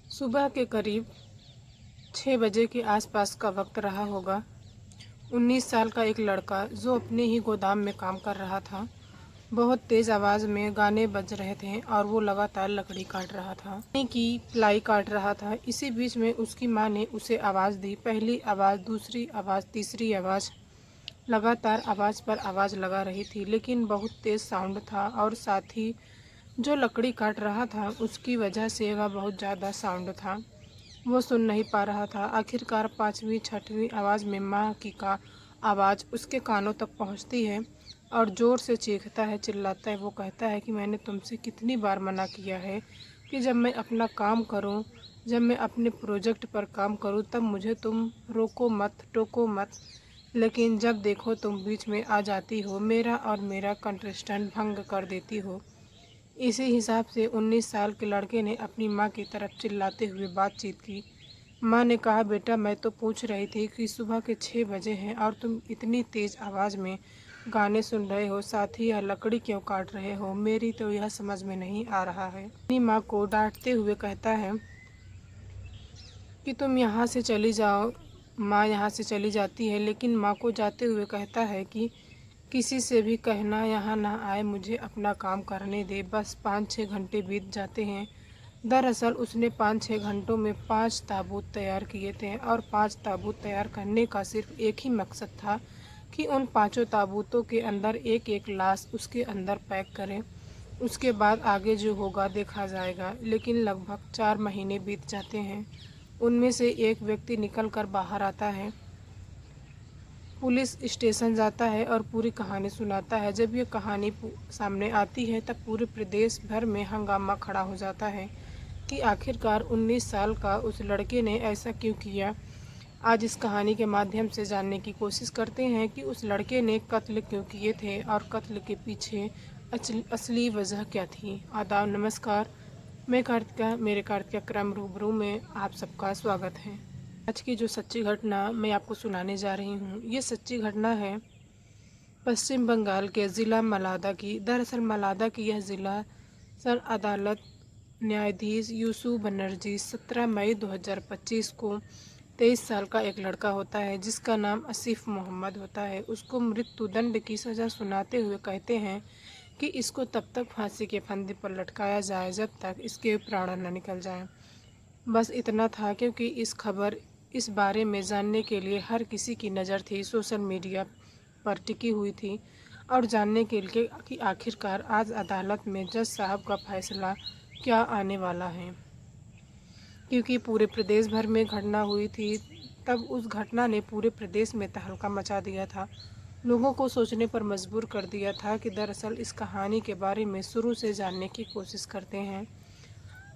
सुबह के करीब 6 बजे के आसपास का वक्त रहा होगा। 19 साल का एक लड़का जो अपने ही गोदाम में काम कर रहा था। बहुत तेज़ आवाज़ में गाने बज रहे थे और वो लगातार लकड़ी काट रहा था, यानी कि प्लाई काट रहा था। इसी बीच में उसकी माँ ने उसे आवाज़ दी। पहली आवाज़, दूसरी आवाज़, तीसरी आवाज़, लगातार आवाज़ पर आवाज़ लगा रही थी, लेकिन बहुत तेज़ साउंड था और साथ ही जो लकड़ी काट रहा था उसकी वजह से वह बहुत ज़्यादा साउंड था। वो सुन नहीं पा रहा था। आखिरकार पाँचवीं छठवीं आवाज़ में माँ की का आवाज़ उसके कानों तक पहुँचती है और ज़ोर से चीखता है, चिल्लाता है। वो कहता है कि मैंने तुमसे कितनी बार मना किया है कि जब मैं अपना काम करूं, जब मैं अपने प्रोजेक्ट पर काम करूं, तब मुझे तुम रोको मत, टोको मत, लेकिन जब देखो तुम बीच में आ जाती हो, मेरा और मेरा कंटेस्टेंट भंग कर देती हो। इसी हिसाब से 19 साल के लड़के ने अपनी माँ की तरफ चिल्लाते हुए बातचीत की। माँ ने कहा, बेटा मैं तो पूछ रही थी कि सुबह के 6 बजे हैं और तुम इतनी तेज़ आवाज़ में गाने सुन रहे हो, साथ ही यह लकड़ी क्यों काट रहे हो? मेरी तो यह समझ में नहीं आ रहा है। अपनी माँ को डांटते हुए कहता है कि तुम यहाँ से चली जाओ। माँ यहाँ से चली जाती है, लेकिन माँ को जाते हुए कहता है कि किसी से भी कहना यहाँ ना आए, मुझे अपना काम करने दे। बस 5-6 घंटे बीत जाते हैं। दरअसल उसने 5-6 घंटों में 5 ताबूत तैयार किए थे और 5 ताबूत तैयार करने का सिर्फ एक ही मकसद था कि उन पाँचों ताबूतों के अंदर एक एक लाश उसके अंदर पैक करें। उसके बाद आगे जो होगा देखा जाएगा। लेकिन लगभग 4 महीने बीत जाते हैं। उनमें से एक व्यक्ति निकल कर बाहर आता है, पुलिस स्टेशन जाता है और पूरी कहानी सुनाता है। जब ये कहानी सामने आती है तब पूरे प्रदेश भर में हंगामा खड़ा हो जाता है कि आखिरकार 19 साल का उस लड़के ने ऐसा क्यों किया। आज इस कहानी के माध्यम से जानने की कोशिश करते हैं कि उस लड़के ने कत्ल क्यों किए थे और कत्ल के पीछे असली वजह क्या थी। आदाब, नमस्कार। मैं कार्तिका, मेरे कार्तिका क्रम रूबरू में आप सबका स्वागत है। आज की जो सच्ची घटना मैं आपको सुनाने जा रही हूँ, ये सच्ची घटना है पश्चिम बंगाल के ज़िला मलादा की। दरअसल मलादा की यह ज़िला सर अदालत न्यायाधीश यूसुफ बनर्जी 17 मई 2025 को 23 साल का एक लड़का होता है जिसका नाम आसिफ मोहम्मद होता है। उसको मृत्युदंड की सज़ा सुनाते हुए कहते हैं कि इसको तब तक फांसी के फंदे पर लटकाया जाए जब तक इसके प्राण न निकल जाए। बस इतना था, क्योंकि इस बारे में जानने के लिए हर किसी की नज़र थी, सोशल मीडिया पर टिकी हुई थी और जानने के लिए कि आखिरकार आज अदालत में जज साहब का फैसला क्या आने वाला है। क्योंकि पूरे प्रदेश भर में घटना हुई थी, तब उस घटना ने पूरे प्रदेश में तहलका मचा दिया था, लोगों को सोचने पर मजबूर कर दिया था कि दरअसल इस कहानी के बारे में शुरू से जानने की कोशिश करते हैं।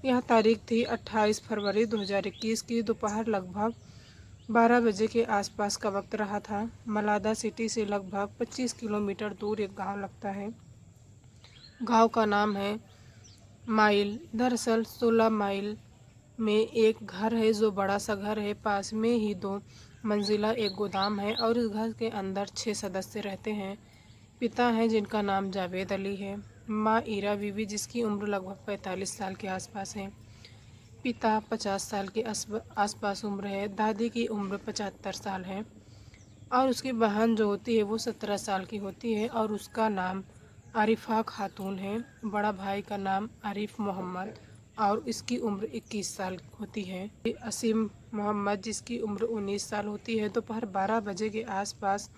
यह तारीख थी 28 फरवरी 2021 की। दोपहर लगभग 12 बजे के आसपास का वक्त रहा था। मलादा सिटी से लगभग 25 किलोमीटर दूर एक गांव लगता है। गांव का नाम है माइल। दरअसल 16 माइल में एक घर है जो बड़ा सा घर है। पास में ही 2 मंजिला एक गोदाम है और इस घर के अंदर 6 सदस्य रहते हैं। पिता हैं जिनका नाम जावेद अली है। माँ ईरा बीवी जिसकी उम्र लगभग 45 साल के आसपास है। पिता 50 साल के आसपास उम्र है। दादी की उम्र 75 साल है और उसकी बहन जो होती है वो 17 साल की होती है और उसका नाम आरिफा खातून है। बड़ा भाई का नाम आरिफ मोहम्मद और इसकी उम्र 21 साल होती है। असीम मोहम्मद जिसकी उम्र 19 साल होती है। दोपहर 12 बजे के आसपास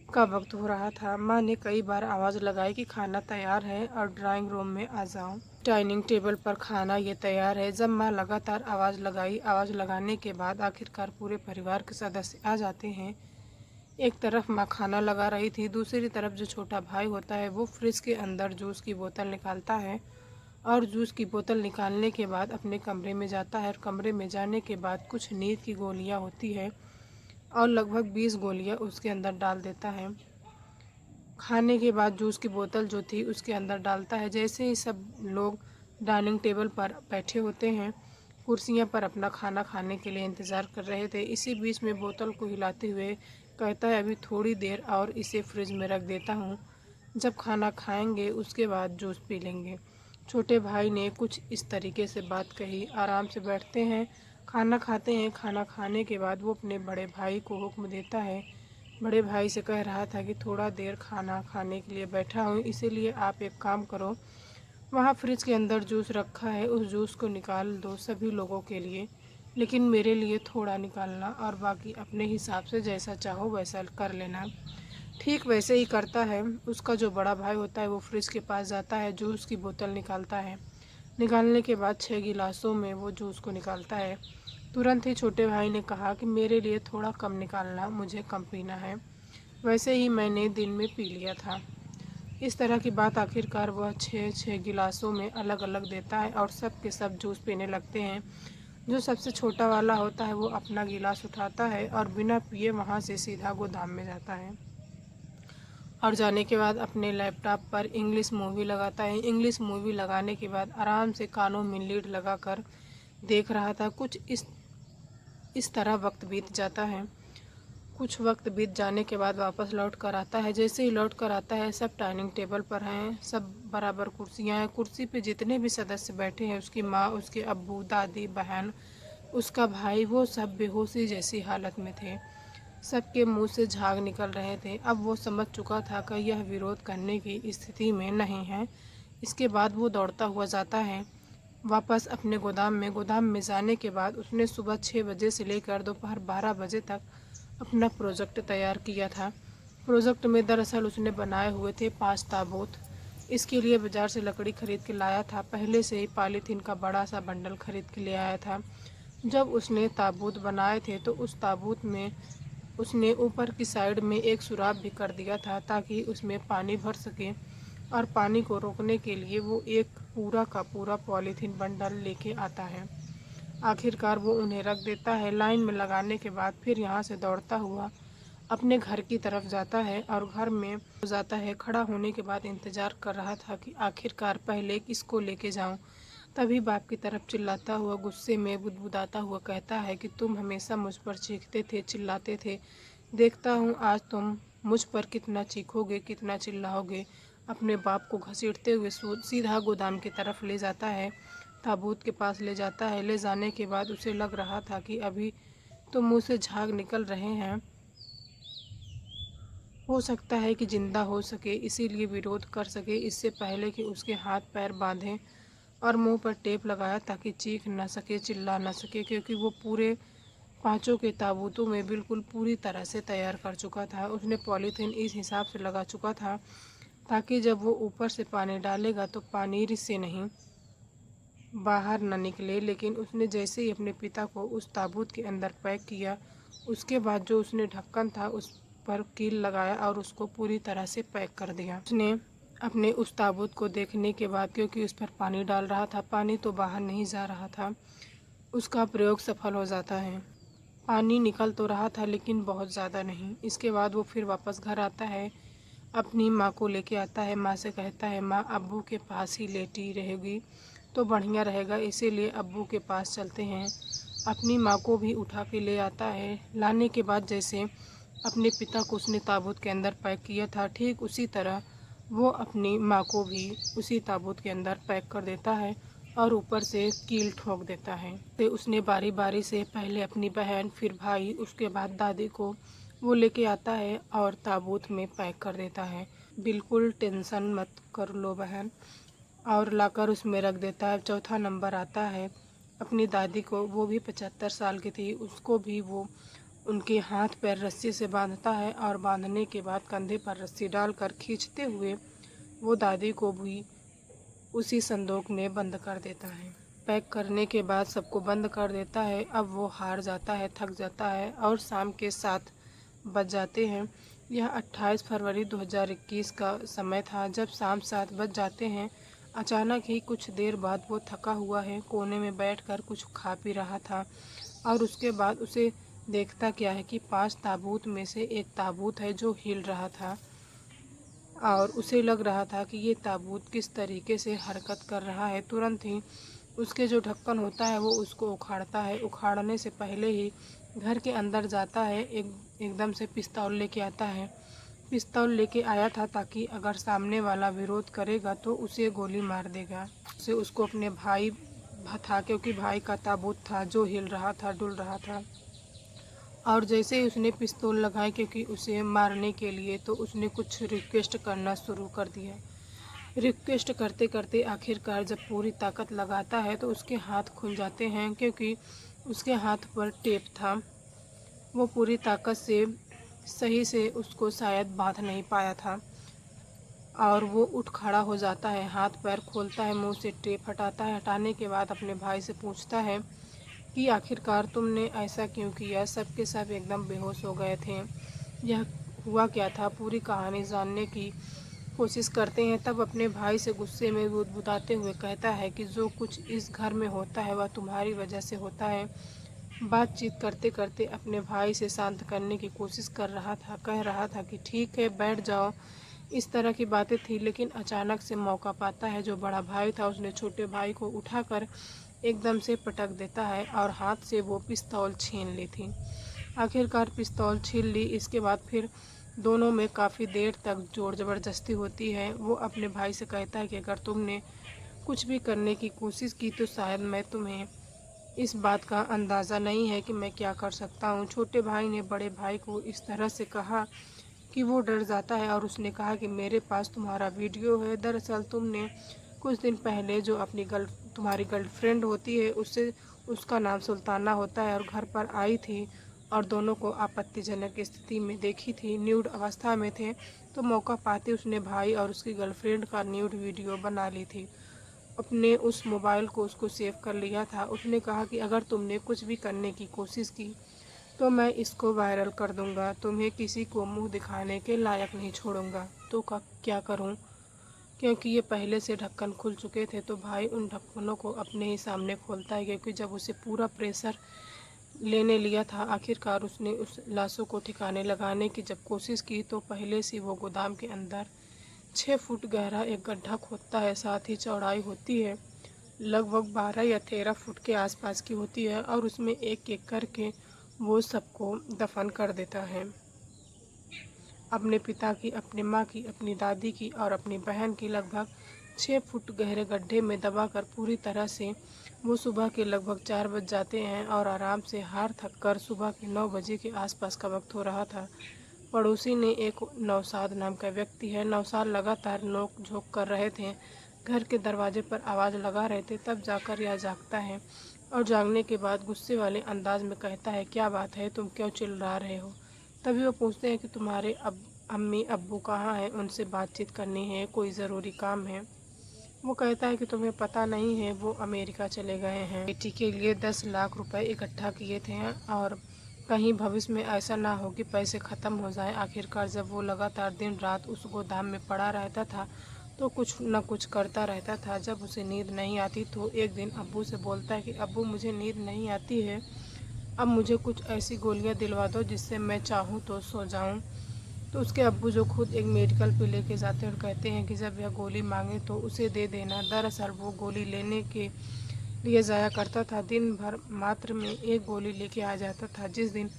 का वक्त हो रहा था। माँ ने कई बार आवाज़ लगाई कि खाना तैयार है और ड्राइंग रूम में आ जाओ, डाइनिंग टेबल पर खाना ये तैयार है। जब माँ लगातार आवाज़ लगाई, आवाज़ लगाने के बाद आखिरकार पूरे परिवार के सदस्य आ जाते हैं। एक तरफ माँ खाना लगा रही थी, दूसरी तरफ जो छोटा भाई होता है वो फ्रिज के अंदर जूस की बोतल निकालता है और जूस की बोतल निकालने के बाद अपने कमरे में जाता है और कमरे में जाने के बाद कुछ नींद की गोलियाँ होती है और लगभग 20 गोलियाँ उसके अंदर डाल देता है। खाने के बाद जूस की बोतल जो थी उसके अंदर डालता है। जैसे ही सब लोग डाइनिंग टेबल पर बैठे होते हैं, कुर्सियां पर अपना खाना खाने के लिए इंतज़ार कर रहे थे, इसी बीच में बोतल को हिलाते हुए कहता है, अभी थोड़ी देर और इसे फ्रिज में रख देता हूँ, जब खाना खाएंगे उसके बाद जूस पी लेंगे। छोटे भाई ने कुछ इस तरीके से बात कही। आराम से बैठते हैं, खाना खाते हैं। खाना खाने के बाद वो अपने बड़े भाई को हुक्म देता है। बड़े भाई से कह रहा था कि थोड़ा देर खाना खाने के लिए बैठा हूँ, इसीलिए आप एक काम करो, वहाँ फ्रिज के अंदर जूस रखा है, उस जूस को निकाल दो सभी लोगों के लिए, लेकिन मेरे लिए थोड़ा निकालना और बाकी अपने हिसाब से जैसा चाहो वैसा कर लेना। ठीक वैसे ही करता है। उसका जो बड़ा भाई होता है वो फ्रिज के पास जाता है, जूस की बोतल निकालता है। निकालने के बाद 6 गिलासों में वो जूस को निकालता है। तुरंत ही छोटे भाई ने कहा कि मेरे लिए थोड़ा कम निकालना, मुझे कम पीना है, वैसे ही मैंने दिन में पी लिया था। इस तरह की बात आखिरकार वह 6 गिलासों में अलग अलग देता है और सब के सब जूस पीने लगते हैं। जो सबसे छोटा वाला होता है वो अपना गिलास उठाता है और बिना पिए वहाँ से सीधा गोदाम में जाता है और जाने के बाद अपने लैपटॉप पर इंग्लिश मूवी लगाता है। इंग्लिश मूवी लगाने के बाद आराम से कानों में लीड लगाकर देख रहा था। कुछ इस तरह वक्त बीत जाता है। कुछ वक्त बीत जाने के बाद वापस लौट कर आता है। जैसे ही लौट कर आता है सब डाइनिंग टेबल पर हैं, सब बराबर कुर्सियां हैं। कुर्सी पे जितने भी सदस्य बैठे हैं, उसकी माँ, उसके अब्बू, दादी, बहन, उसका भाई, वो सब बेहोशी जैसी हालत में थे। सबके मुंह से झाग निकल रहे थे। अब वो समझ चुका था कि यह विरोध करने की स्थिति में नहीं है। इसके बाद वो दौड़ता हुआ जाता है वापस अपने गोदाम में। गोदाम में जाने के बाद उसने सुबह 6 बजे से लेकर दोपहर 12 बजे तक अपना प्रोजेक्ट तैयार किया था। प्रोजेक्ट में दरअसल उसने बनाए हुए थे 5 ताबूत। इसके लिए बाज़ार से लकड़ी खरीद के लाया था। पहले से ही पॉलीथीन का बड़ा सा बंडल खरीद के ले आया था। जब उसने ताबूत बनाए थे तो उस ताबूत में उसने ऊपर की साइड में एक सुराख भी कर दिया था ताकि उसमें पानी भर सके, और पानी को रोकने के लिए वो एक पूरा का पूरा पॉलीथीन बंडल लेके आता है। आखिरकार वो उन्हें रख देता है। लाइन में लगाने के बाद फिर यहाँ से दौड़ता हुआ अपने घर की तरफ जाता है और घर में हो जाता है। खड़ा होने के बाद इंतज़ार कर रहा था कि आखिरकार पहले किसको लेके जाऊं। तभी बाप की तरफ चिल्लाता हुआ, गुस्से में बुदबुदाता हुआ कहता है कि तुम हमेशा मुझ पर चीखते थे, चिल्लाते थे, देखता हूँ आज तुम मुझ पर कितना चीखोगे, कितना चिल्लाओगे। अपने बाप को घसीटते हुए सीधा गोदाम की तरफ ले जाता है। ताबूत के पास ले जाता है। ले जाने के बाद उसे लग रहा था कि अभी तो मुंह से झाग निकल रहे हैं, हो सकता है कि जिंदा हो सके, इसीलिए विरोध कर सके इससे पहले कि उसके हाथ पैर बांधें और मुंह पर टेप लगाया ताकि चीख न सके, चिल्ला न सके, क्योंकि वो पूरे 5 के ताबूतों में बिल्कुल पूरी तरह से तैयार कर चुका था। उसने पॉलीथीन इस हिसाब से लगा चुका था ताकि जब वो ऊपर से पानी डालेगा तो पानी से नहीं बाहर न निकले। लेकिन उसने जैसे ही अपने पिता को उस ताबूत के अंदर पैक किया, उसके बाद जो उसने ढक्कन था उस पर कील लगाया और उसको पूरी तरह से पैक कर दिया। उसने अपने उस ताबूत को देखने के बाद, क्योंकि उस पर पानी डाल रहा था, पानी तो बाहर नहीं जा रहा था, उसका प्रयोग सफल हो जाता है। पानी निकल तो रहा था लेकिन बहुत ज़्यादा नहीं। इसके बाद वो फिर वापस घर आता है, अपनी माँ को लेके आता है। माँ से कहता है, माँ अब्बू के पास ही लेटी रहेगी तो बढ़िया रहेगा, इसीलिए अब्बू के पास चलते हैं। अपनी माँ को भी उठा के ले आता है। लाने के बाद जैसे अपने पिता को उसने ताबूत के अंदर पैक किया था, ठीक उसी तरह वो अपनी माँ को भी उसी ताबूत के अंदर पैक कर देता है और ऊपर से कील ठोक देता है। तो उसने बारी बारी से पहले अपनी बहन, फिर भाई, उसके बाद दादी को वो लेके आता है और ताबूत में पैक कर देता है। बिल्कुल टेंशन मत कर लो बहन, और लाकर उसमें रख देता है। चौथा नंबर आता है अपनी दादी को, वो भी 75 साल की थी, उसको भी वो उनके हाथ पैर रस्सी से बांधता है और बांधने के बाद कंधे पर रस्सी डालकर खींचते हुए वो दादी को भी उसी संदूक में बंद कर देता है। पैक करने के बाद सबको बंद कर देता है। अब वो हार जाता है, थक जाता है और शाम के 7 बज जाते हैं। यह 28 फरवरी 2021 का समय था। जब शाम 7 बज जाते हैं, अचानक ही कुछ देर बाद वो थका हुआ है, कोने में बैठकर कुछ खा पी रहा था और उसके बाद उसे देखता क्या है कि 5 ताबूत में से एक ताबूत है जो हिल रहा था और उसे लग रहा था कि ये ताबूत किस तरीके से हरकत कर रहा है। तुरंत ही उसके जो ढक्कन होता है वो उसको उखाड़ता है। उखाड़ने से पहले ही घर के अंदर जाता है, एकदम से पिस्तौल लेके आता है, पिस्तौल लेके आया था ताकि अगर सामने वाला विरोध करेगा तो उसे गोली मार देगा। उसे उसको अपने भाई था, क्योंकि भाई का ताबूत था जो हिल रहा था, डुल रहा था। और जैसे ही उसने पिस्तौल लगाई क्योंकि उसे मारने के लिए, तो उसने कुछ रिक्वेस्ट करना शुरू कर दिया। रिक्वेस्ट करते करते आखिरकार जब पूरी ताकत लगाता है तो उसके हाथ खुल जाते हैं, क्योंकि उसके हाथ पर टेप था। वो पूरी ताकत से सही से उसको शायद बांध नहीं पाया था और वो उठ खड़ा हो जाता है, हाथ पैर खोलता है, मुंह से टेप हटाता है। हटाने के बाद अपने भाई से पूछता है कि आखिरकार तुमने ऐसा क्यों किया। सब के सब एकदम बेहोश हो गए थे। यह हुआ क्या था, पूरी कहानी जानने की कोशिश करते हैं। तब अपने भाई से गुस्से में बुदबुदाते हुए कहता है कि जो कुछ इस घर में होता है वह तुम्हारी वजह से होता है। बातचीत करते करते अपने भाई से शांत करने की कोशिश कर रहा था, कह रहा था कि ठीक है बैठ जाओ। इस तरह की बातें थी, लेकिन अचानक से मौका पाता है जो बड़ा भाई था, उसने छोटे भाई को उठाकर एकदम से पटक देता है और हाथ से वो पिस्तौल छीन ली थी। आखिरकार पिस्तौल छीन ली। इसके बाद फिर दोनों में काफ़ी देर तक जोर ज़बरदस्ती होती है। वो अपने भाई से कहता है कि अगर तुमने कुछ भी करने की कोशिश की तो शायद मैं तुम्हें इस बात का अंदाज़ा नहीं है कि मैं क्या कर सकता हूँ। छोटे भाई ने बड़े भाई को इस तरह से कहा कि वो डर जाता है और उसने कहा कि मेरे पास तुम्हारा वीडियो है। दरअसल तुमने कुछ दिन पहले जो अपनी तुम्हारी गर्लफ्रेंड होती है उससे, उसका नाम सुल्ताना होता है, और घर पर आई थी और दोनों को आपत्तिजनक स्थिति में देखी थी, न्यूड अवस्था में थे। तो मौका पाते उसने भाई और उसकी गर्लफ्रेंड का न्यूड वीडियो बना ली थी। अपने उस मोबाइल को उसको सेव कर लिया था। उसने कहा कि अगर तुमने कुछ भी करने की कोशिश की तो मैं इसको वायरल कर दूंगा, तुम्हें किसी को मुंह दिखाने के लायक नहीं छोड़ूंगा। तो क्या करूं, क्योंकि ये पहले से ढक्कन खुल चुके थे। तो भाई उन ढक्कनों को अपने ही सामने खोलता है, क्योंकि जब उसे पूरा प्रेशर लेने लिया था, आखिरकार उसने उस लाशों को ठिकाने लगाने की जब कोशिश की तो पहले से वो गोदाम के अंदर 6 फुट गहरा एक गड्ढा खोदता है। साथ ही चौड़ाई होती है लगभग 12 या 13 फुट के आसपास की होती है, और उसमें एक एक करके वो सबको दफन कर देता है। अपने पिता की, अपनी माँ की, अपनी दादी की और अपनी बहन की लगभग 6 फुट गहरे गड्ढे में दबाकर पूरी तरह से वो सुबह के लगभग 4 बज जाते हैं और आराम से हार थक कर सुबह के 9 बजे के आसपास का वक्त हो रहा था। पड़ोसी ने, एक नौशाद नाम का व्यक्ति है, नौशाद लगातार नोक झोंक कर रहे थे, घर के दरवाजे पर आवाज़ लगा रहे थे। तब जाकर यह जागता है और जागने के बाद गुस्से वाले अंदाज में कहता है, क्या बात है, तुम क्यों चिल्ला रहे हो। तभी वो पूछते हैं कि तुम्हारे अम्मी अब्बू कहाँ हैं, उनसे बातचीत करनी है, कोई ज़रूरी काम है। वो कहता है कि तुम्हें पता नहीं है, वो अमेरिका चले गए हैं। बेटी के लिए 10 लाख रुपए इकट्ठा किए थे और कहीं भविष्य में ऐसा ना हो कि पैसे ख़त्म हो जाए। आखिरकार जब वो लगातार दिन रात उस गोदाम में पड़ा रहता था तो कुछ न कुछ करता रहता था। जब उसे नींद नहीं आती तो एक दिन अब्बू से बोलता है कि अब्बू मुझे नींद नहीं आती है, अब मुझे कुछ ऐसी गोलियां दिलवा दो जिससे मैं चाहूँ तो सो जाऊँ। तो उसके अब्बू जो खुद एक मेडिकल पे लेके जाते हैं और कहते हैं कि जब यह गोली मांगे तो उसे दे देना। दरअसल वो गोली लेने के लिए जाया करता था, दिन भर मात्र में एक गोली लेके आ जाता था। जिस दिन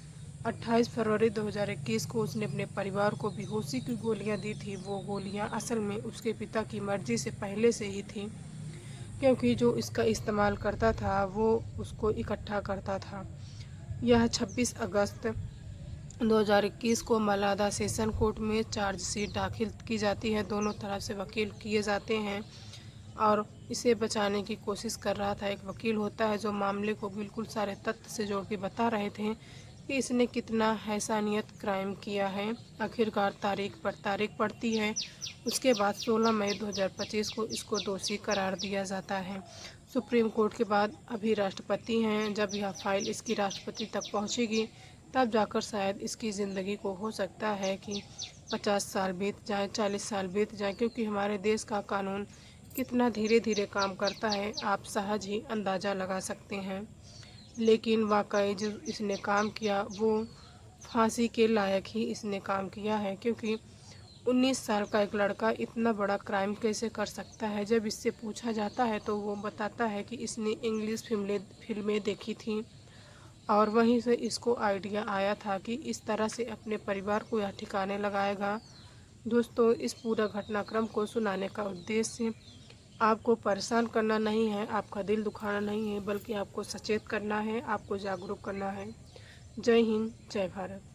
28 फरवरी 2021 को उसने अपने परिवार को बेहोशी की गोलियां दी थी, वो गोलियां असल में उसके पिता की मर्जी से पहले से ही थी, क्योंकि जो इसका इस्तेमाल करता था वो उसको इकट्ठा करता था। यह 26 अगस्त 2021 को मलादा सेशन कोर्ट में चार्जशीट दाखिल की जाती है। दोनों तरफ से वकील किए जाते हैं और इसे बचाने की कोशिश कर रहा था। एक वकील होता है जो मामले को बिल्कुल सारे तथ्य से जोड़ के बता रहे थे कि इसने कितना हैसानियत क्राइम किया है। आखिरकार तारीख पर तारीख पड़ती है। उसके बाद 16 मई 2025 को इसको दोषी करार दिया जाता है। सुप्रीम कोर्ट के बाद अभी राष्ट्रपति हैं। जब यह फाइल इसकी राष्ट्रपति तक पहुंचेगी तब जाकर शायद इसकी ज़िंदगी को हो सकता है कि 50 साल बीत जाए, 40 साल बीत जाए, क्योंकि हमारे देश का कानून कितना धीरे धीरे काम करता है आप सहज ही अंदाज़ा लगा सकते हैं। लेकिन वाकई जो इसने काम किया वो फांसी के लायक ही इसने काम किया है, क्योंकि 19 साल का एक लड़का इतना बड़ा क्राइम कैसे कर सकता है। जब इससे पूछा जाता है तो वो बताता है कि इसने इंग्लिश फिल्में देखी थी और वहीं से इसको आइडिया आया था कि इस तरह से अपने परिवार को यह ठिकाने लगाएगा दोस्तों, इस पूरा घटनाक्रम को सुनाने का उद्देश्य आपको परेशान करना नहीं है, आपका दिल दुखाना नहीं है, बल्कि आपको सचेत करना है, आपको जागरूक करना है। जय हिंद, जय भारत।